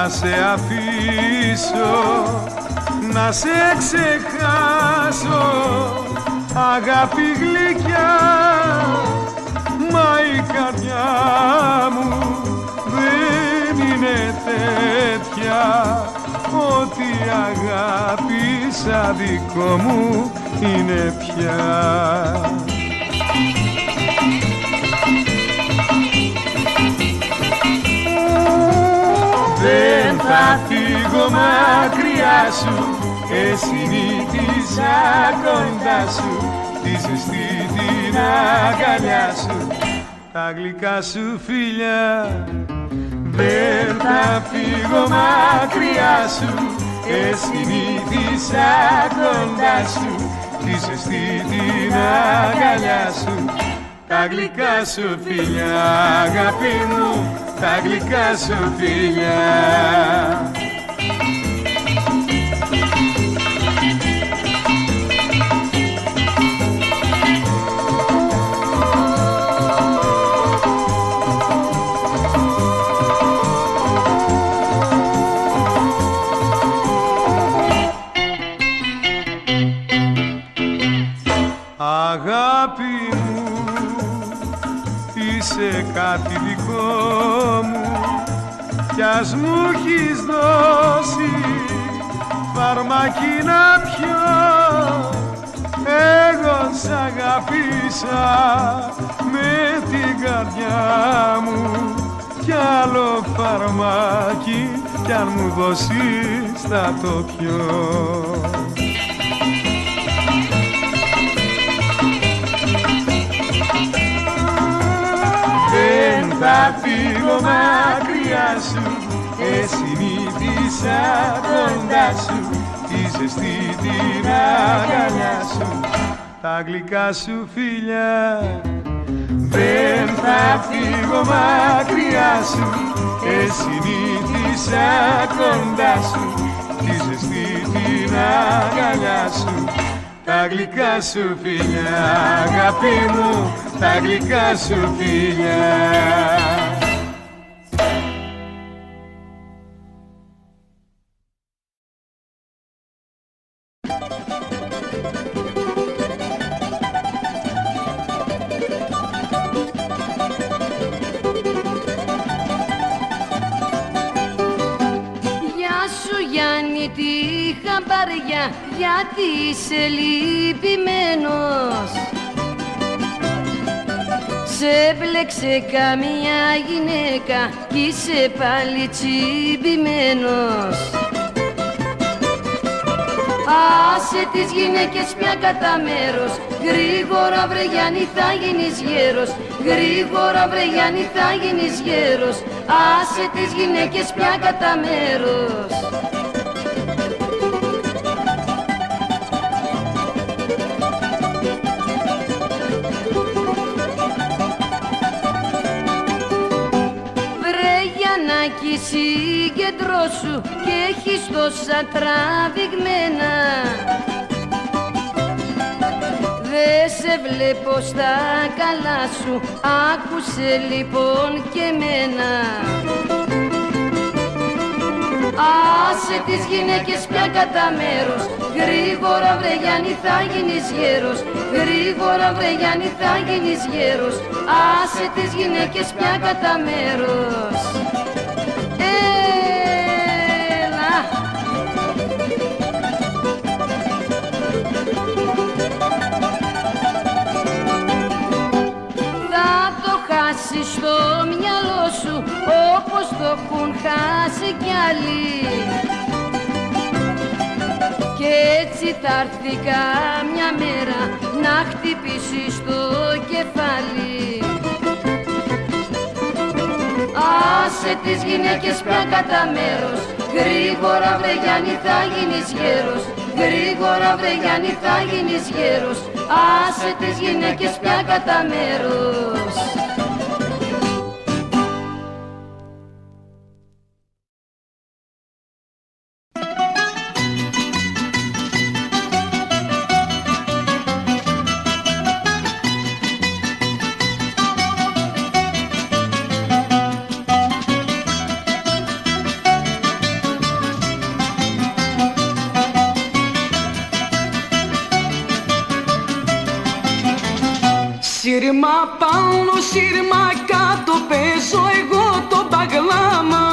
να σε αφήσω, να σε ξεχάσω, αγάπη γλυκιά, μα η καρδιά μου δεν είναι τέτοια, ότι αγάπη σαν δικό μου είναι πια. Δεν θα φύγω μακριά σου, συνήθισα κοντά σου, τη ζεστή την αγκαλιά σου, τα γλυκά σου φιλιά. Δεν θα φύγω μακριά σου, συνήθισα κοντά σου, τη ζεστή την αγκαλιά σου, τα γλυκά σου φιλιά, αγάπη μου, τα γλυκά σου φιλιά. Αγάπη μου, είσαι κάτι δικό μου, κι ας μου έχεις δώσει φαρμάκι να πιω, εγώ σ' αγαπήσα με την καρδιά μου, κι άλλο φαρμάκι κι αν μου δώσεις θα το πιω. Δεν θα φύγω μακριά σου, συνήθισα κοντά σου, τη ζεστή την αγκαλιά σου, τα γλυκά σου φιλιά. Δεν θα φύγω μακριά σου, συνήθισα κοντά σου, τη ζεστή την αγκαλιά σου, τα γλυκά σου φιλιά, αγάπη μου, τα γλυκά σου φιλιά. Γεια σου Γιάννη, τι χαμπαριά, γιατί είσαι λυπημένος. Σε μπλέξε καμιά γυναίκα κι είσαι πάλι τσιμπημένος. Άσε τις γυναίκες πια κατά μέρος, γρήγορα βρε Γιάννη θα γίνεις γέρος, γρήγορα βρε Γιάννη θα γίνεις γέρος, άσε τις γυναίκες πια κατά μέρος. Συγκεντρώσου και έχεις τόσα τραβηγμένα, δε σε βλέπω στα καλά σου, άκουσε λοιπόν και μένα. Άσε τις γυναίκες πια κατά μέρος, γρήγορα βρε Γιάννη θα γίνεις γέρος, γρήγορα βρε Γιάννη θα γίνεις γέρος, άσε τις γυναίκες πια κατά μέρος. Στο μυαλό σου όπως το έχουν χάσει κι άλλοι, κι έτσι θα έρθει κάμια μέρα να χτυπήσει στο κεφάλι. Άσε τις γυναίκες πια κατά μέρος, γρήγορα βρε Γιάννη θα γίνεις γέρος, γρήγορα βρε Γιάννη θα γίνεις γέρος, άσε τις γυναίκες πια κατά μέρος. Σύρμα πάνω, σύρμα κάτω, παίζω εγώ το μπαγλάμα.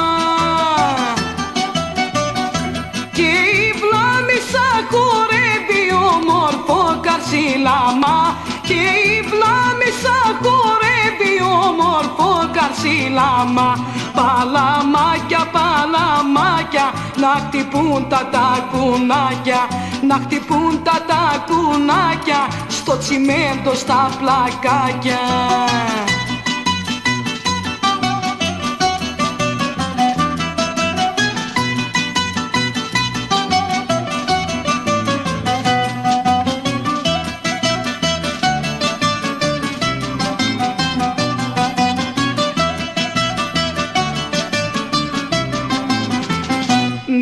Και η βλάμισσα χορεύει όμορφο καρσίλαμα. Και η βλάμισσα χορεύει όμορφο καρσίλαμα. Παλαμάκια, παλαμάκια, να χτυπούν τα τακουνάκια, να χτυπούν τα τακουνάκια στο τσιμέντο στα πλακάκια.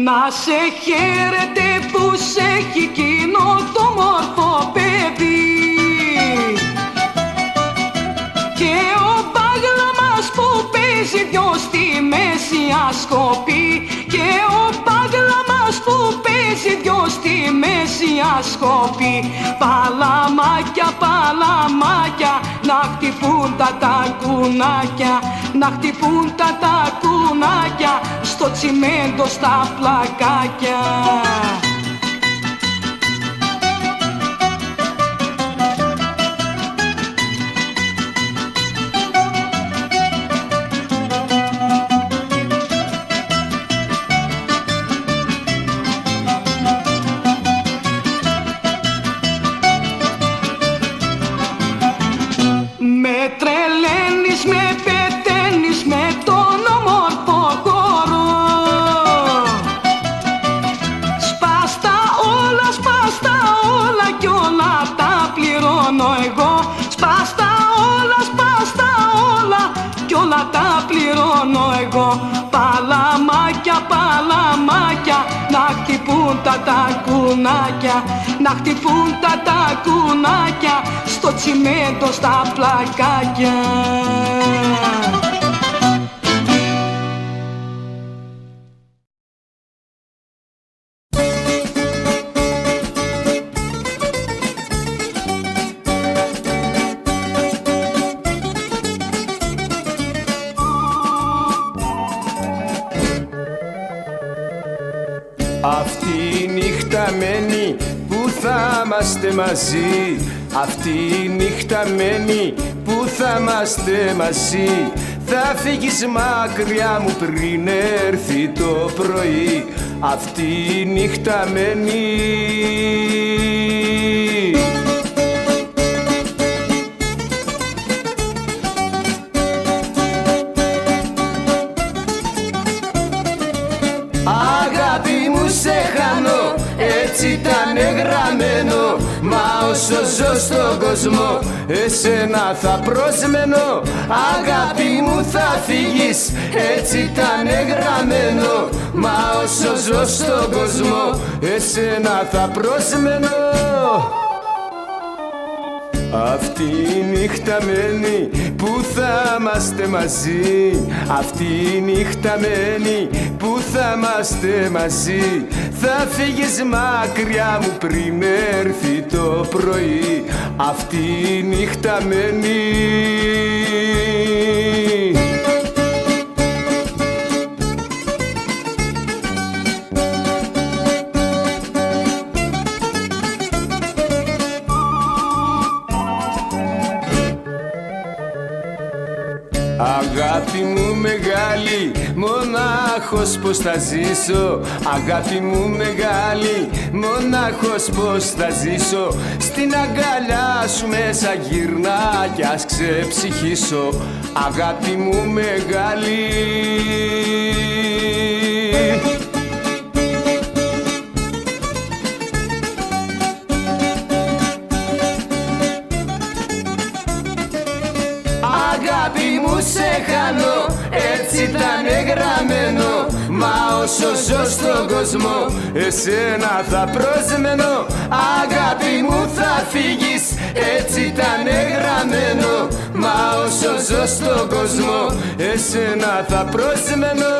Να σε χαίρεται που σε έχει εκείνο το μορφό παιδί. Και ο μπάγλαμας που παίζει δυο στη μέση ασκοπή. Και ο μπάγλαμας που παίζει δυο στη μέση ασκοπή. Παλαμάκια, παλαμάκια, να χτυπούν τα τακουνάκια, να χτυπούν τα τακουνάκια στο τσιμέντο στα πλακάκια. Με τρελαίνεις, με πεταίνεις με τον όμορφο χώρο. Σπάστα όλα κι όλα τα πληρώνω εγώ. Σπάστα όλα κι όλα τα πληρώνω εγώ. Παλαμάκια, παλαμάκια, να χτυπούν τα τακουνάκια, να χτυπούν τα τακουνάκια στο τσιμέντο στα πλακάκια. Αυτή η νύχτα μένει που θα είμαστε μαζί. Αυτή η νύχτα μένει που θα είμαστε μαζί. Θα φύγεις μακριά μου πριν έρθει το πρωί. Αυτή η νύχτα μένει. Αγάπη μου σε χάνω, έτσι ήταν γραμμένο. Μα όσο ζω στον κόσμο, εσένα θα προσμένω. Αγάπη μου θα φύγεις, έτσι ήταν γραμμένο. Μα όσο ζω στον κόσμο, εσένα θα προσμένω. Αυτή η νύχτα μένει που θα είμαστε μαζί. Αυτή η νύχτα μένει που θα είμαστε μαζί. Θα φύγεις μακριά μου πριν έρθει το πρωί. Αυτή η νύχτα μένει. Αγάπη μου μεγάλη, μονάχος πως θα ζήσω. Αγάπη μου μεγάλη, μονάχος πως θα ζήσω. Στην αγκαλιά σου μέσα γυρνά κι ας ξεψυχήσω. Αγάπη μου μεγάλη. Αγάπη μου σε χάνω, έτσι ήταν γραμμένο. Μα όσο ζω στον κόσμο, εσένα θα προσμένω. Αγάπη μου θα φύγεις, έτσι ήταν γραμμένο. Μα όσο ζω στον κόσμο, εσένα θα προσμένω.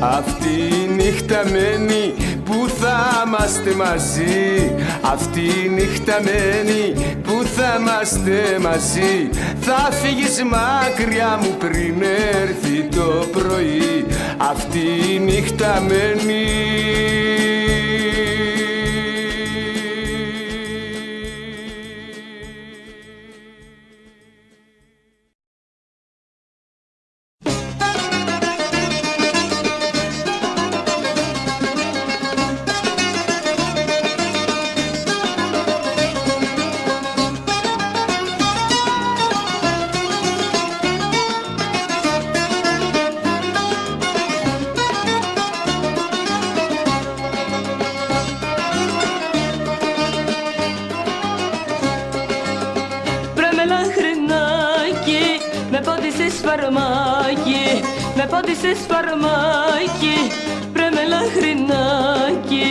Αυτή η νύχτα μένει που θα μας είμαστε μαζί. Αυτή η νύχτα μένει που θα είμαστε μαζί. Θα φύγεις μακριά μου πριν έρθει το πρωί. Αυτή η νύχτα μένει. Με πόντισες φαρμάκι, βρε με λαχρινάκι.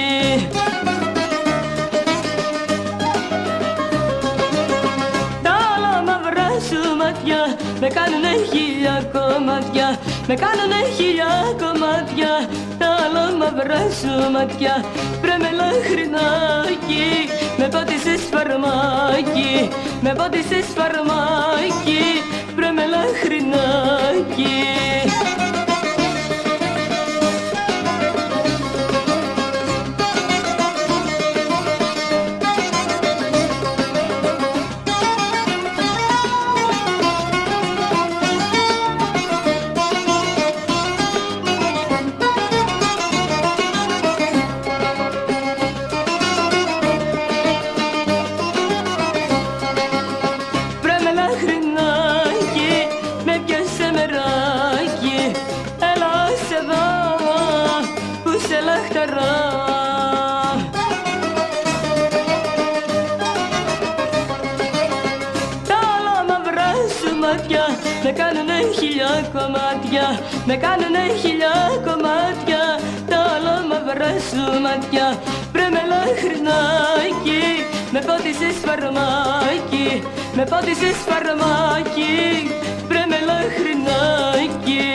Τα άλλα μαυρά σου μάτια με κάνουνε χίλια κομμάτια, με κάνουνε χίλια κομμάτια. Τα άλλα μαυρά σου μάτια, βρε με λαχρινάκι. Με πόντισες φαρμάκι, με πόντισες φαρμάκι, βρε με λαχρινάκι. Με κάνουνε χίλια κομμάτια, με κάνουνε χίλια κομμάτια. Τα άλλα μαυρά σου μάτια, βρε με λαχρινάκι. Με πόντισες φαρμάκι, με πόντισες φαρμάκι, βρε με λαχρινάκι.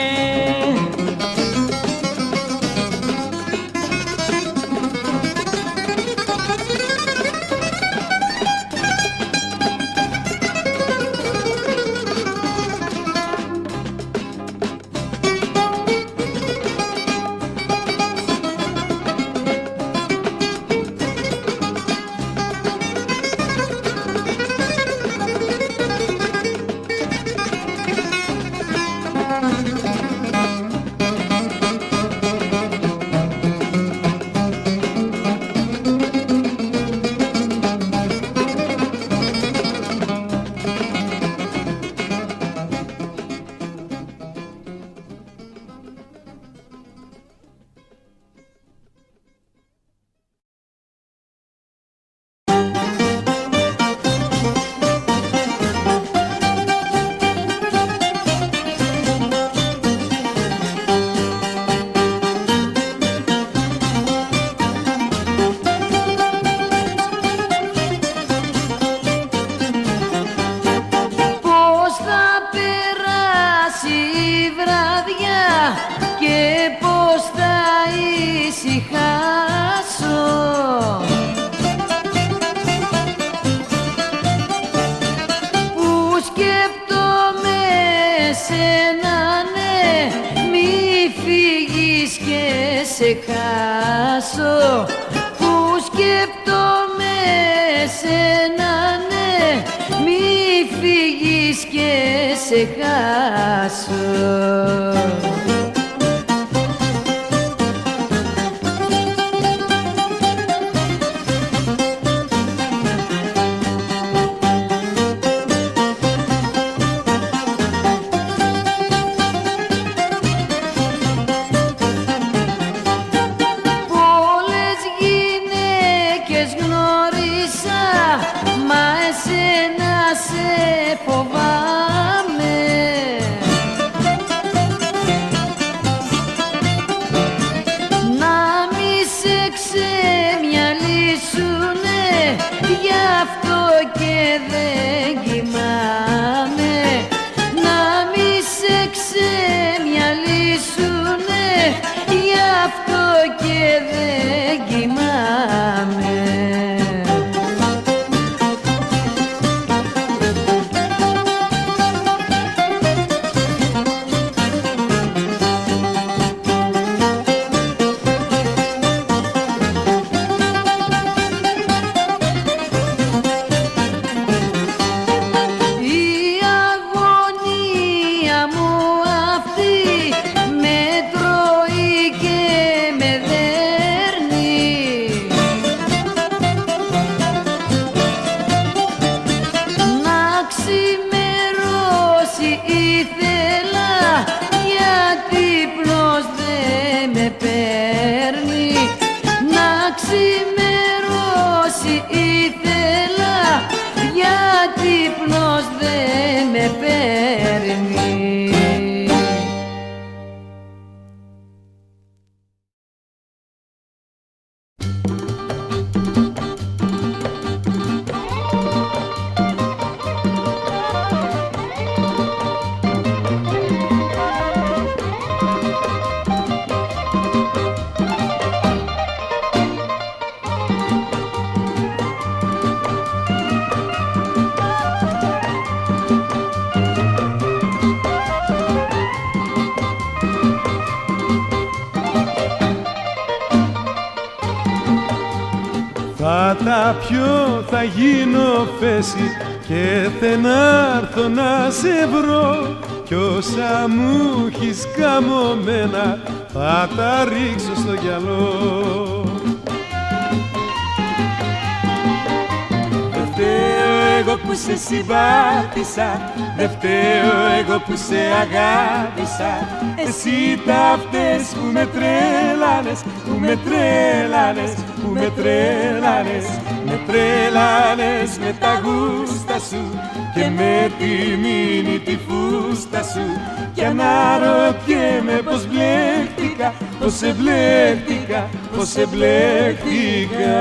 χάσω, που σκέπτομαι σένα, ναι, μη φύγεις και σε χάσω. ξημερώσει ήθελα, γιατί ύπνος δεν με παίρνει. Θα τα πιω, θα γίνω φέση και δεν έρθω να σε βρω, κι όσα μου έχεις καμωμένα θα τα ρίξω στο γυαλό. Δεν φταίω εγώ που σε συμπάθησα, δεν φταίω εγώ που σε αγάπησα. Εσύ τα φταίς που με τρέλανες, που με τρέλανες, που με τρέλανες. Με τρέλανες με τα γούστα σου και με τη μήνυ τη φούστα σου. Κι αναρωτιέμαι πως μπλέχτηκα, πως εμπλέχτηκα, πως εμπλέχτηκα.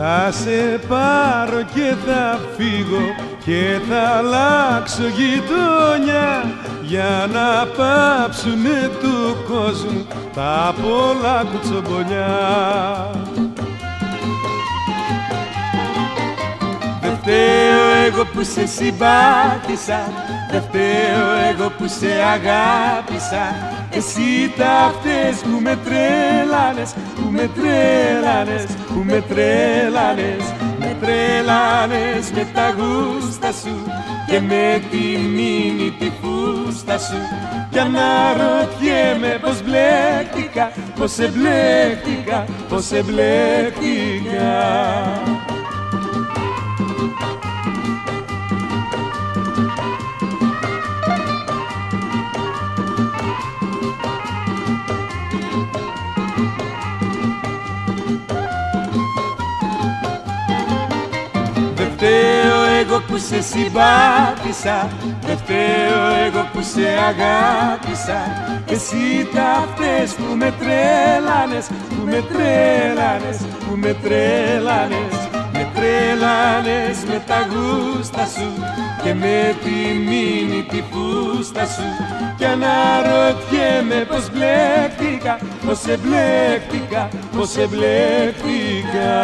Θα σε πάρω και θα φύγω και θα αλλάξω γειτονιά, για να πάψουνε του κόσμου τα πολλά κουτσομπολιά. Δεν φταίω εγώ που σε συμπάθησα, δεν φταίω εγώ που σε αγάπησα. Εσύ τα φταίς που με τρέλανες, που με τρέλανες, που με τρέλανες. Με τρέλανες με τα γούστα σου και με τη μήνυ τη φούστα σου. Κι αναρωτιέμαι πως μπλέχτηκα, πως εμπλέχτηκα, πως εμπλέχτηκα. Δεν φταίω εγώ που σε συμπάθησα, δεν φταίω εγώ που σε αγάπησα. Εσύ τα φταίς που με τρέλανες, που με τρέλανες, που με τρέλανες. Με τρέλανες με τα γούστα σου και με τη μήνυ τη φούστα σου. Κι αναρωτιέμαι πως μπλέχτηκα, πως εμπλέχτηκα, πως εμπλέχτηκα.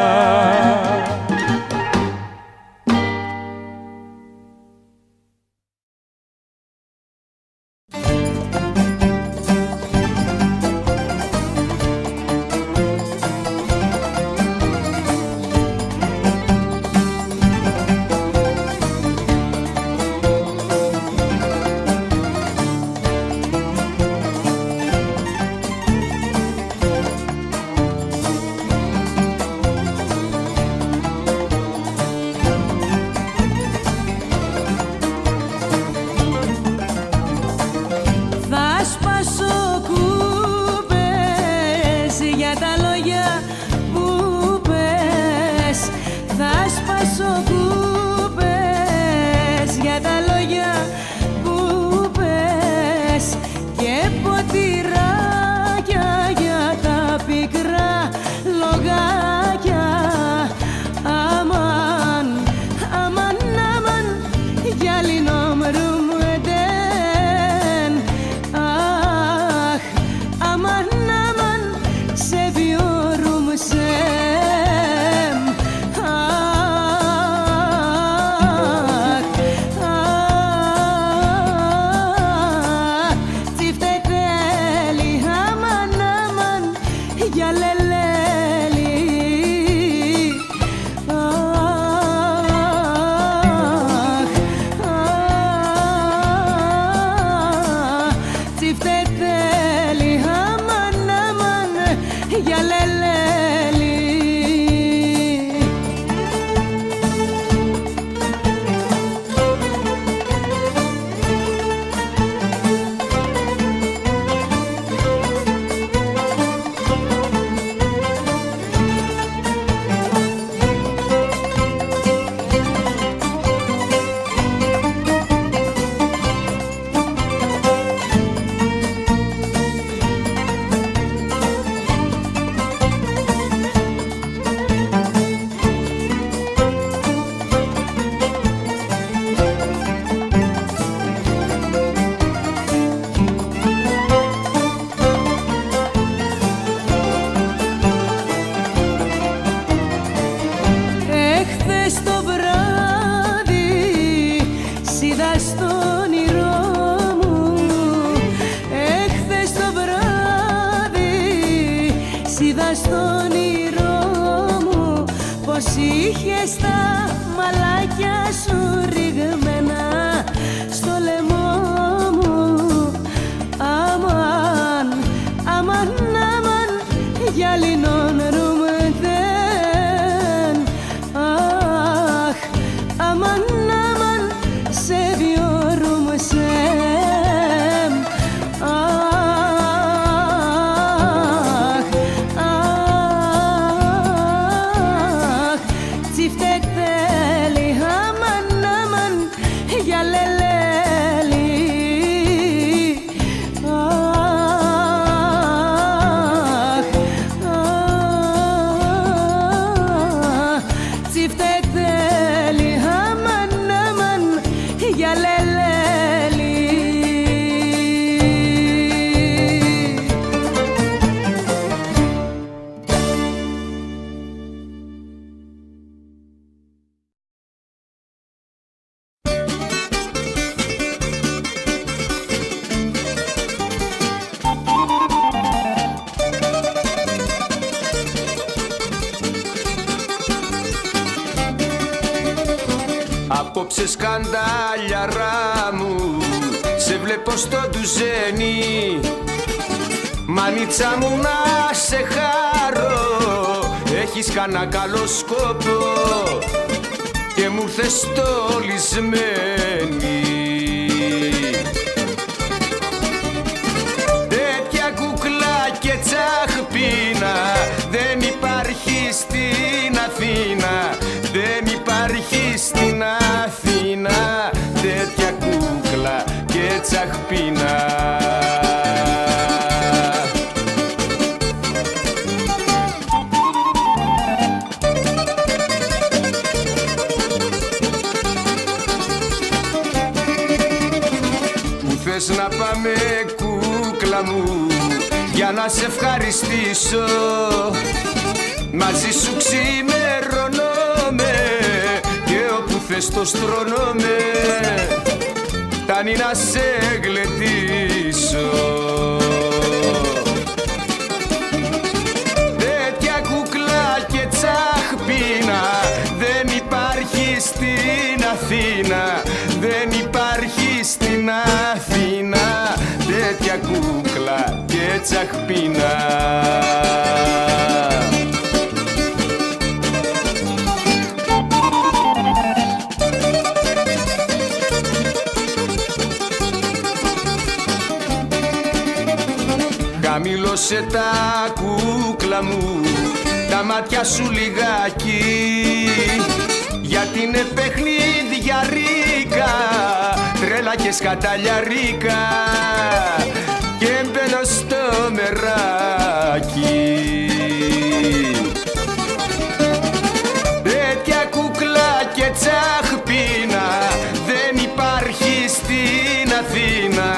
είχες τα μαλάκια σου ρηγμένα στο λαιμό μου. Αμάν, αμάν, αμάν, γυαλινών ρουμεντέν. Αχ, αμάν, αμάν, σε βιωρούμ σεμ. Αχ, αχ, τσιφτε τέλει, αμάν, αμάν, για λελέλη. Αχ, αχ, τσιφτε τέλει, αμάν, αμάν, για λελέλη. Απόψε σκαντάλιαρά μου, σε βλέπω στο ντουζένι. Μανίτσα μου να σε χαρώ, έχεις κανένα καλό σκόπο και μου ήρθες στολισμένη. Τέτοια κουκλά και τσαχπίνα δεν υπάρχει στην Αθήνα. Δεν υπάρχει στην Αθήνα τέτοια κούκλα και τσαχπίνα. Που θες να πάμε κούκλα μου για να σε ευχαριστήσω. Μαζί σου ξημερώνομαι και όπου θες το στρώνομαι. Φτάνει να σε γλεντήσω. Τέτοια κουκλά και τσαχπίνα δεν υπάρχει στην Αθήνα. Δεν υπάρχει στην Αθήνα τέτοια κούκλα και τσαχπίνα. Χαμήλωσε τα κούκλα μου, τα μάτια σου λιγάκι, γιατί είναι παιχνίδιαρικα, τρέλα και σκαταλιαρικα και μπαίνω στο μεράκι. Τέτοια κουκλά και τσαχπίνα δεν υπάρχει στην Αθήνα.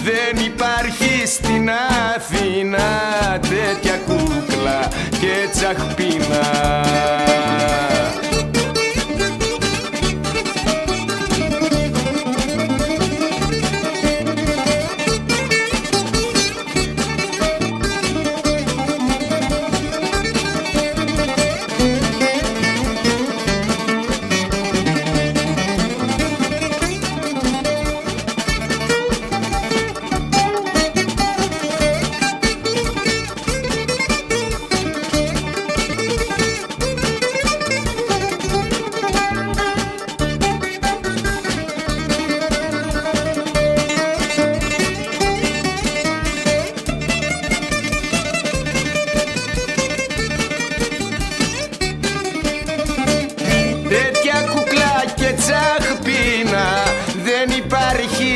Δεν υπάρχει στην Αθήνα τέτοια κούκλα και τσαχπίνα.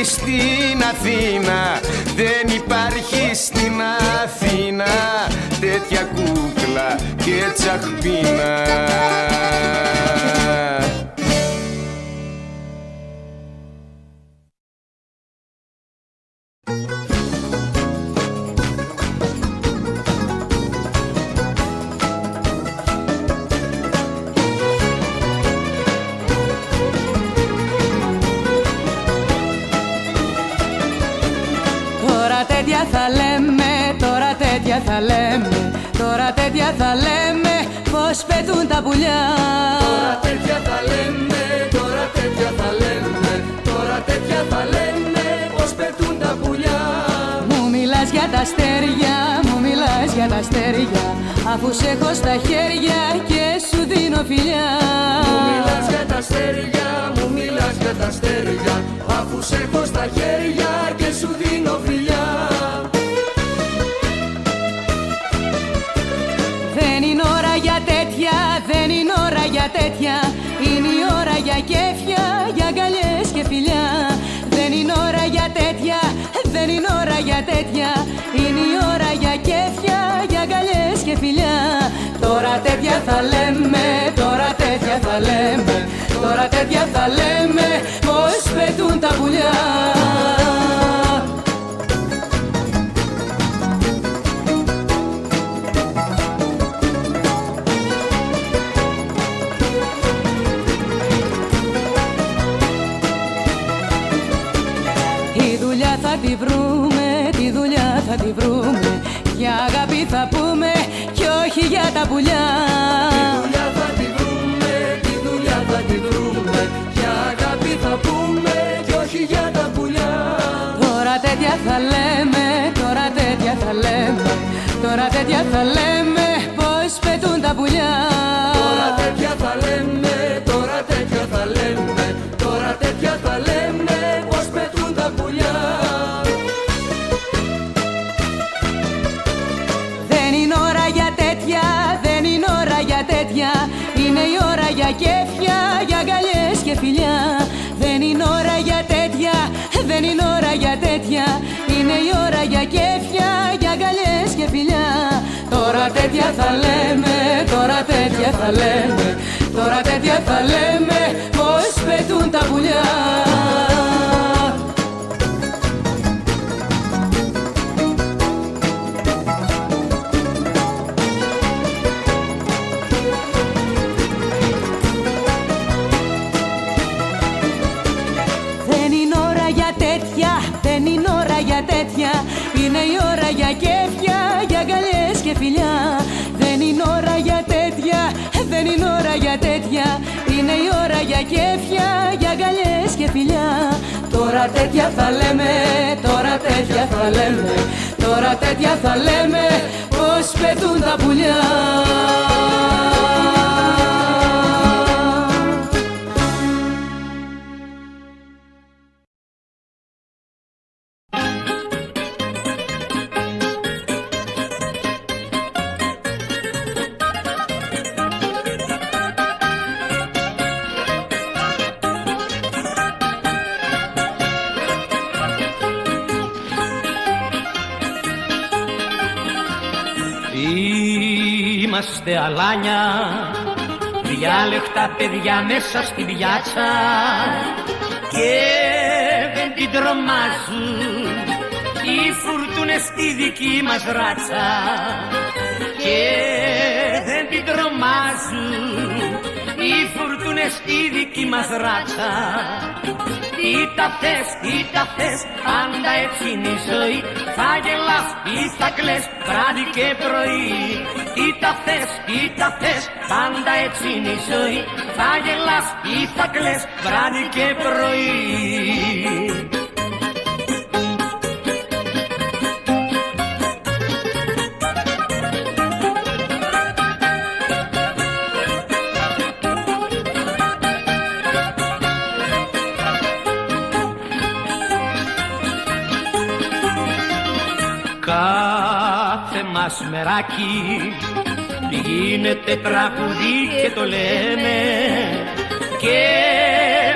Στην Αθήνα δεν υπάρχει στην Αθήνα τέτοια κούκλα και τσαχπίνα. Τώρα τέτοια θα λέμε, πως πετούν τα πουλιά. αστέρια, μου μιλάς για τα αστέρια, αφού σε έχω στα χέρια και σου δίνω φιλιά. Μου μιλάς για τα αστέρια, μου μιλάς για τα αστέρια, αφού σε έχω στα χέρια και σου δίνω φιλιά. Δεν είναι ώρα για τέτοια, δεν είναι ώρα για τέτοια, είναι η ώρα για κέφια, για αγκαλιές και φιλιά. Δεν είναι ώρα για τέτοια, δεν είναι ώρα για τέτοια, είναι η ώρα για κέφια, για αγκαλιές και φιλιά. Τώρα τέτοια θα λέμε, τώρα τέτοια θα λέμε, τώρα τέτοια θα λέμε, πως πετούν τα πουλιά. Θα τη βρούμε, τη δουλειά θα τη βρούμε, για αγάπη θα πούμε κι όχι για τα πουλιά. Τη δουλειά θα τη βρούμε, τη δουλειά θα τη βρούμε, για αγάπη θα πούμε κι όχι για τα πουλιά. Τώρα τέτοια θα λέμε, τώρα τέτοια θα λέμε, τώρα τέτοια θα λέμε, πως πετούν τα πουλιά. Τώρα τέτοια θα λέμε, τώρα τέτοια θα λέμε, τώρα τέτοια θα λέμε, πως πετούν τα πουλιά. Δεν είναι ώρα για τέτοια, είναι η ώρα για κέφια, για αγκαλιές και φιλιά. Δεν είναι ώρα για τέτοια, δεν είναι ώρα για τέτοια, είναι η ώρα για κέφια, για αγκαλιές και φιλιά. Τώρα τέτοια θα λέμε, τώρα τέτοια θα λέμε, τώρα τέτοια θα λέμε, πως πετούν τα πουλιά. Δεν είναι ώρα για τέτοια, είναι η ώρα για κέφια, για αγκαλιές και φιλιά. Δεν είναι ώρα για τέτοια, δεν είναι ώρα για τέτοια, είναι η ώρα για κέφια, για αγκαλιές και φιλιά. Τώρα τέτοια θα λέμε, τώρα τέτοια θα λέμε, τώρα τέτοια θα λέμε, πως πετούν τα πουλιά. Είμαστε αλάνια, διάλεκτα παιδιά μέσα στην πιάτσα και δεν την τρομάζουν οι φουρτούνες στη δική μας ράτσα και δεν την τρομάζουν οι φουρτούνες στη δική μας ράτσα. Τι τα θες, πάντα έτσι είναι η ζωή, θα γελάς ή θα κλαις βράδυ και πρωί. Τι τα θες, πάντα έτσι είναι η ζωή, θα γελάς ή θα κλαις βράδυ και πρωί. Κάθε μας μεράκι γίνεται τραγουδί και το λέμε και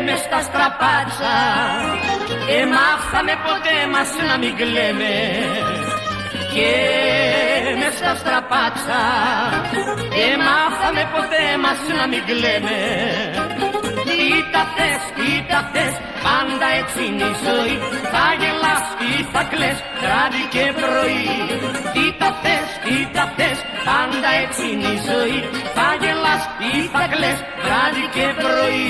μες στα στραπάτσα μάθαμε ποτέ μας να μην κλαίμε και μες στα στραπάτσα μάθαμε ποτέ μας να μην κλαίμε. Τι τα θες, πάντα έτσι είναι η ζωή, θα γελάς ή θα κλαις βράδυ και πρωί. Τι τα θες, πάντα έτσι είναι η ζωή, θα γελάς ή θα κλαις βράδυ και πρωί.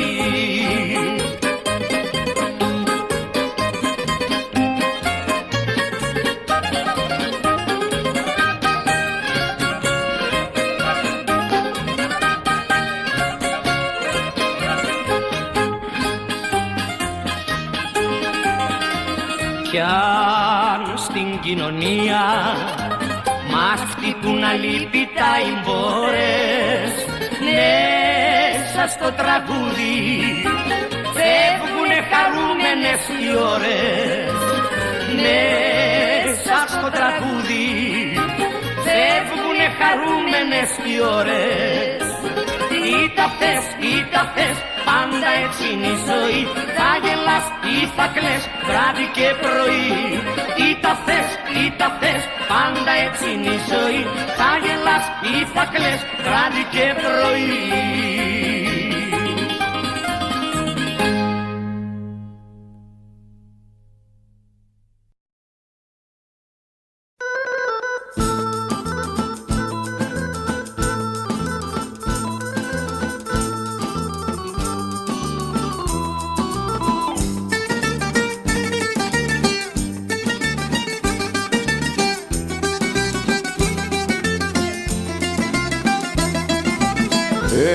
στην κοινωνία, μας χτυπούν αλίπητα οι μπόρες. Μέσα στο τραγούδι φεύγουνε χαρούμενες οι ώρες. Μέσα στο τραγούδι φεύγουνε χαρούμενες οι ώρες. Κοίτα θες, πάντα έτσι είναι η ζωή. Θα γελάς ή θα κλαις βράδυ και πρωί. Κοίτα θες, πάντα έτσι είναι η ζωή. Θα γελάς ή θα κλαις βράδυ και πρωί.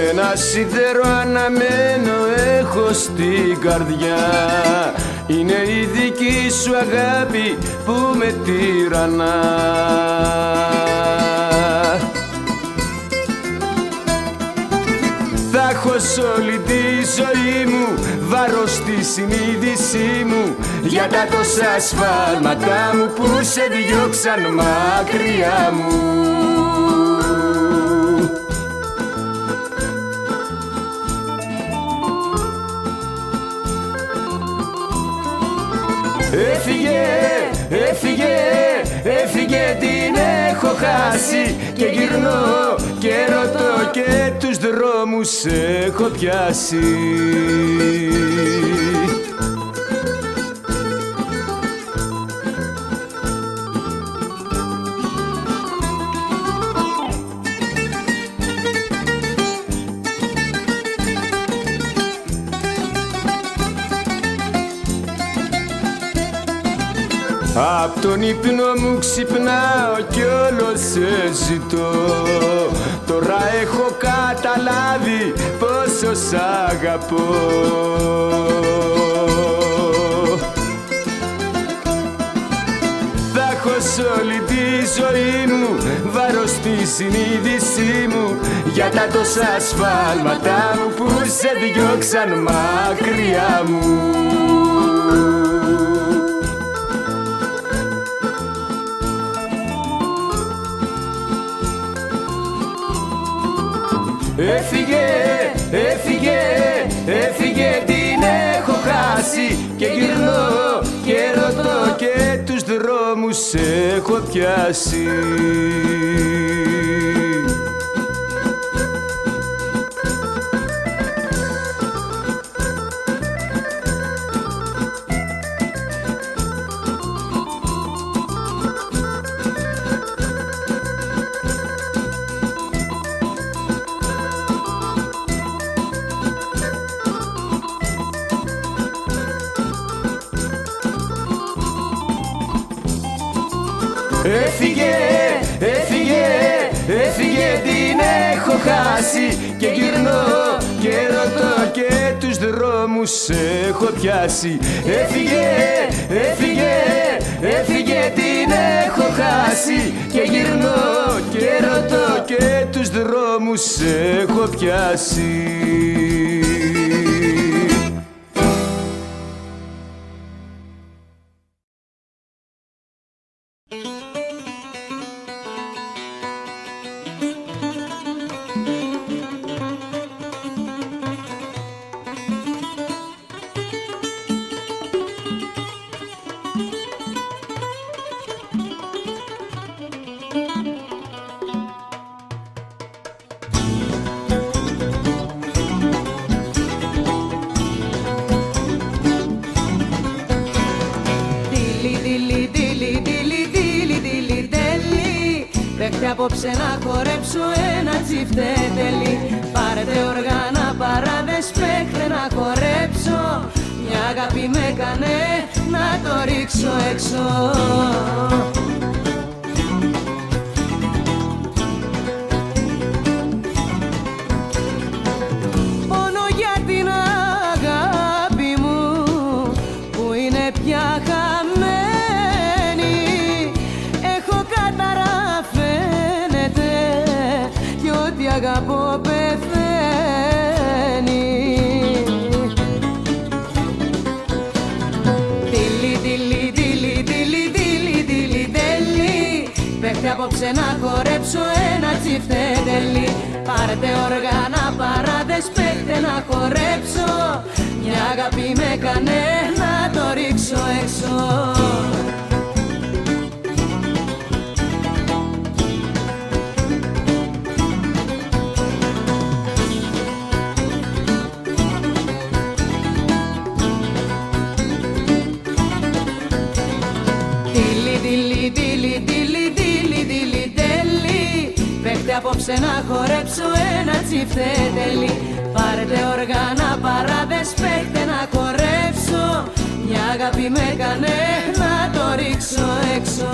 Ένα σίδερο αναμένο έχω στην καρδιά. Είναι η δική σου αγάπη που με τυραννά. Θα έχω σ' όλη τη ζωή μου βάρος στη συνείδησή μου για τα τόσα σφάλματά μου που σε διώξαν μακριά μου. Έφυγε, την έχω χάσει. Και γυρνώ και ρωτώ και τους δρόμους έχω πιάσει. Απ' τον ύπνο μου ξυπνάω κι όλο σε ζητώ. Τώρα έχω καταλάβει πόσο σ' αγαπώ. Θα έχω σ' όλη τη ζωή μου βάρος στη συνείδησή μου για τα τόσα σφάλματά μου που σε διώξαν μακριά μου. Έφυγε, την έχω χάσει. Και γυρνώ και ρωτώ και τους δρόμους έχω πιάσει. Έφυγε, την έχω χάσει. Και γυρνώ και ρωτώ και τους δρόμους έχω πιάσει. Έφυγε, την έχω χάσει. Και γυρνώ και ρωτώ και τους δρόμους έχω πιάσει. Απόψε να χορέψω ένα τσιφτέτελι. Πάρετε οργάνα, παράδες, παίχτε να χορέψω. Μια αγάπη με κανε να το ρίξω έξω. Πόνο για την αγάπη μου που είναι πια χαμένη. απόψε να χορέψω ένα τσιφτέτελι. Πάρτε όργανα, παράδες, παίχτε να χορέψω. Μια αγάπη με κάνε να το ρίξω έξω. Απόψε να χορέψω ένα τσιφτέτελι. Πάρτε όργανα, παράδες, παίχτε να χορέψω. Μια αγάπη με κάνε να το ρίξω έξω.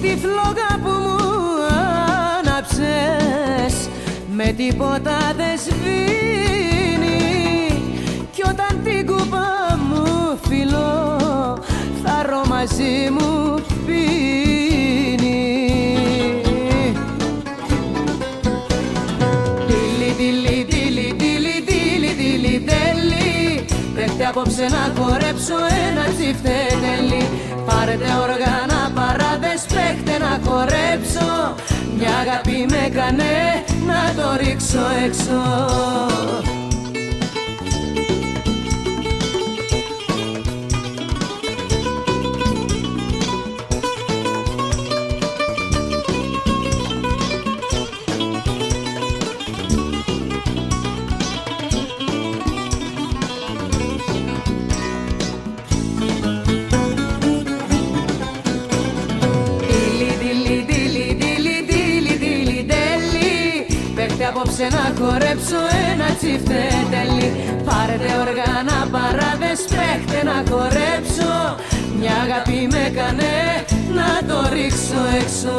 Τη φλόγα που μου άναψες με τίποτα δεν σβήνει. Κι όταν την κούπα φιλώ θα ρω μαζί μου πίνει. Τίλι, τίλι, τίλι, τίλι, τίλι, τίλι, τέλει. Πέφτει απόψε να χορέψω ένα τσιφτέτελι. Πάρετε όργανα, παράδες, παίχτε να χορέψω. Μια αγάπη με κάνε να το ρίξω έξω. Απόψε να χορέψω ένα τσιφτέτελι. Πάρετε όργανα, παράδες, παίχτε να χορέψω. Μια αγάπη με κάνε να το ρίξω έξω.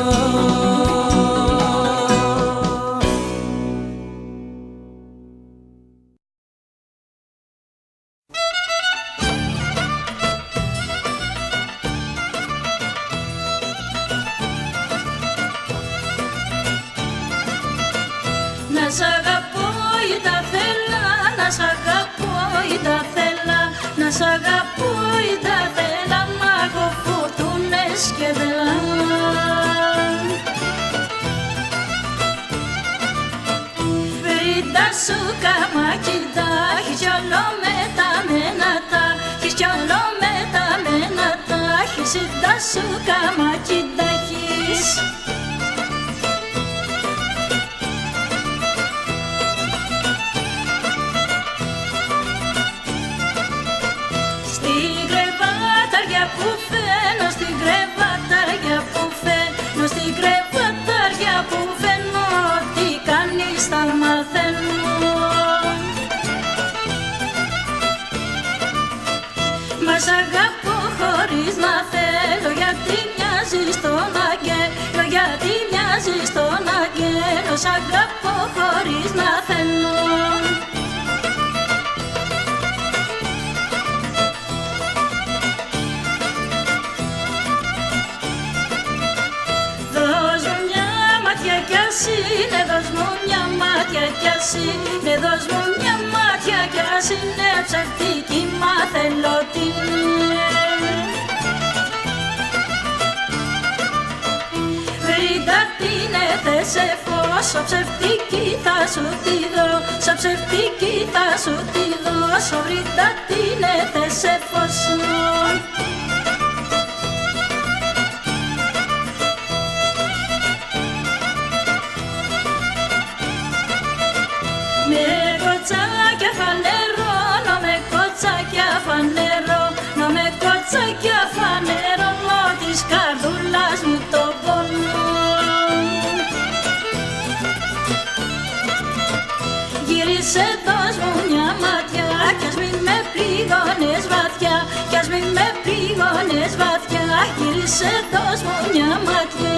Να σ' αγαπώ ή τα θέλα, να σ' αγαπώ ή τα θέλα, να σ' αγαπώ ή τα θέλα, μ' έχω φουρτούνες και βελά. Βρίτα σου καμακιτά, έχεις κι όλο με τα μένατα, έχεις κι όλο με τα μένατα, έχεις τα σου καμακιτά, έχεις. Που φαίνω στην κρεβατάρια που φαίνω, στην κρεβατάρια που φαίνω, τι κάνεις θα μαθαίνω. Μα σ' αγαπώ χωρίς να θέλω, γιατί μοιάζεις στον αγγέλο, γιατί μοιάζεις στον αγγέλο, σ' αγαπώ χωρίς να θέλω. Ναι, δώσ' μου μια μάτια κι ας είναι, δώσ' μου μια μάτια κι ας είναι ψευτική, μα θέλω την είναι. Βρήτα την έθεσε φως, ο ψευτική θα σου τη δώσω, ψευτική θα σου τη δώσω, βρήτα την έθεσε φως. Κοτσάκια φανερώνω, με κοτσάκια φανερώνω, με κοτσάκια φανερώνω της καρδούλας μου το πόνο. Γύρισε, δώσ' μου μια ματιά κι ας μην με πληγώνεις βαθιά, κι ας μην με πληγώνεις βαθιά. Γύρισε, δώσ' μου μια ματιά.